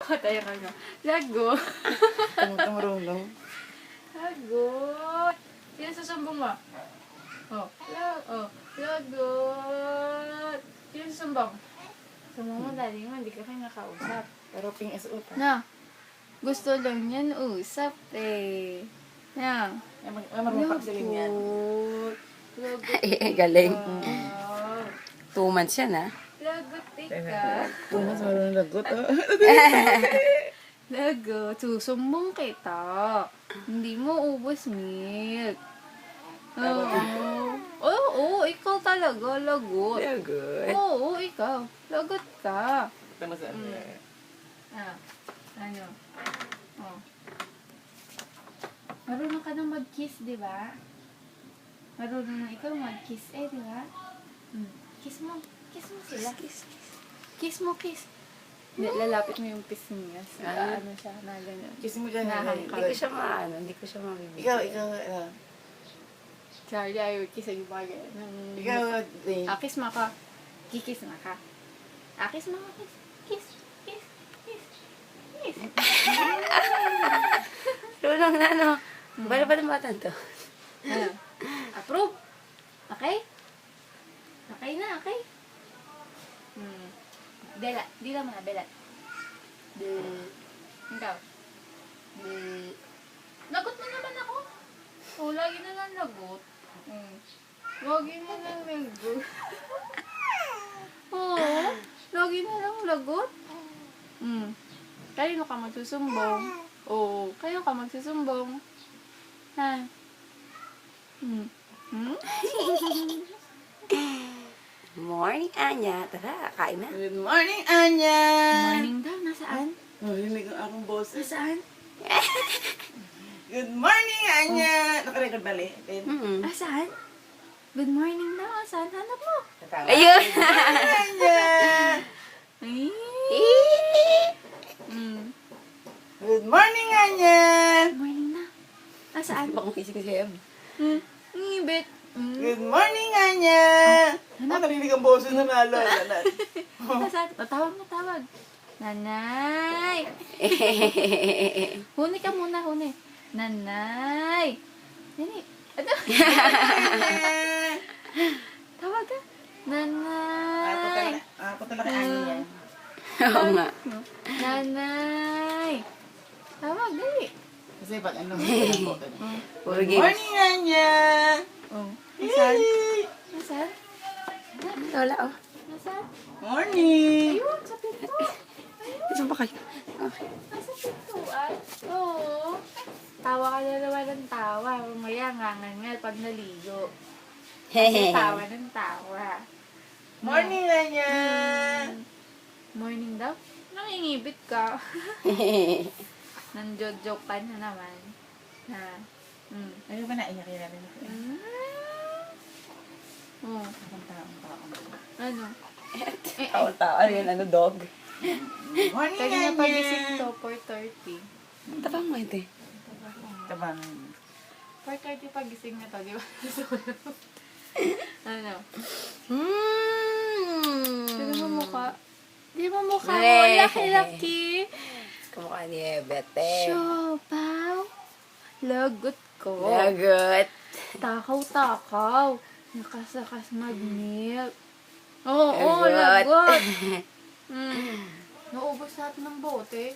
Tayo ka nga. Lagot. Tumurulong. Lagot. Yan susumbong mo. Oh. Lagot. Yan susumbong. Sumbong mo, dali mo, hindi ka kayo nakausap. Pero ping is upa. Na. Gusto lang yan usap eh. Na. Marunong pagsiling yan. Lagot. Galing. Ikaw. 2 months yan, ha? Lagot ikaw. Tumas marunong lagot. Lagot. Susumbong kita. Hindi mo ubos milk. Oo, ikaw talaga. Lagot. Good. Oo, ikaw. Lagot ka. Tama sa Ano? Oh. Marunong ka nang mag-kiss, di ba? Marunong na ikaw mag-kiss di ba? Kiss mo. Kiss mo sila. Kiss mo, kiss. Lalapit mo yung kiss niya. Ano siya, na gano'n. Kiss mo dyan. Hindi ko siya maano, hindi ko siya mabibigyan. Ikaw. Charlie, ayaw kiss yung bagay. Ikaw, Dane. Kiss mo ka. Kikiss mo ka. Kiss mo ka. Kiss. Kiss. Kiss. Kiss. Tulong na, no? Bala ba ng bata to? Ano? Approve? Okay? Okay na, okay? Bella. Dila mo na, Bella. Ikaw. Lagot na naman ako. Lagi na lang lagot. Lagi na lang lagot. Lagi na lang lagot. Kanino ka magsusumbong? Oo, kayo ka magsusumbong. Ha? Morning, Anya. Tara, kain na. Good morning, Anya! Morning daw, nasaan? Rinig ang akong boss. Nasaan? Good morning, Anya! Nakarecord ba li? Saan? Good morning daw, saan? Hanap mo? Ayun! Anya! Ay. Good morning, Anya! Good morning na. Saan? Bakong kising si Em. Ngibit. Good morning, Anya! Nakarinig ang boss na naalala. Nasaan? Tawag. Nanay! Huni ka muna, huni. Nanay! Nani? Ano? Tawag ka. Nanay! Ako talaga Anya yan. Oo nga. Nanay! Tawag, dali. Kasi pag ano, Puro Good games. morning, Anya! Nasaan? Nasaan? Wala, oh. Nasaan? Morning! Ayun, sa pinto. Saan ba kayo? Okay. Nasa pintuan? Oo. Tawa ka na naman ng tawa. Mamaya ngangangal pag naligo. Kasi tawa ng tawa. Morning, Anya! Morning daw? Nangingibit ka. Nanjojoke ka na naman. Ano ba naiyak yun natin? Ang taong. Ano? Tao-tao. Ano yan? Ano, dog? Morning, Kaya Anya! na pagising to, 4:30. Tabang mo, ite. Tabang. 4:30 pagising na to, di ba? Ano? Di mo mukha? Di mo mukha mo? Laki-laki. Kamukha ni Ebete. Siopaw. Lagot ko. Lagot. Takaw-takaw. Nakasakas mag-milk. Oo, Lagot. lagot. Naubos lahat ng bote.